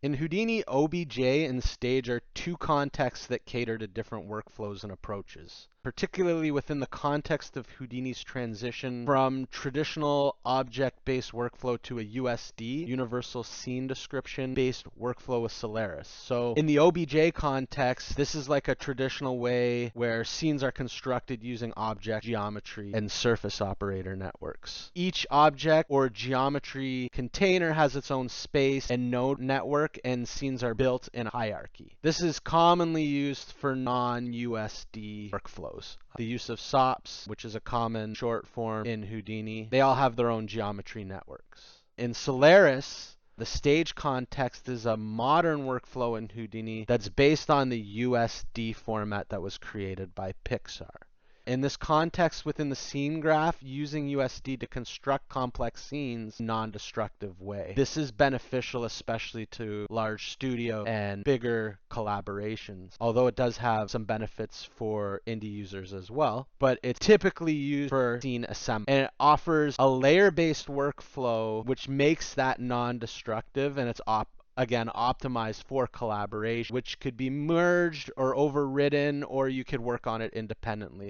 In Houdini, OBJ and Stage are two contexts that cater to different workflows and approaches, particularly within the context of Houdini's transition from traditional object-based workflow to a USD, Universal Scene Description-based workflow with Solaris. So in the OBJ context, this is like a traditional way where scenes are constructed using object geometry and surface operator networks. Each object or geometry container has its own space and node network, and scenes are built in a hierarchy. This is commonly used for non-USD workflows. The use of SOPs, which is a common short form in Houdini, they all have their own geometry networks. In Solaris, the stage context is a modern workflow in Houdini that's based on the USD format that was created by Pixar. In this context within the scene graph, using USD to construct complex scenes in a non-destructive way. This is beneficial especially to large studio and bigger collaborations, although it does have some benefits for indie users as well, but it's typically used for scene assembly. And it offers a layer-based workflow which makes that non-destructive, and it's again, optimized for collaboration, which could be merged or overridden, or you could work on it independently.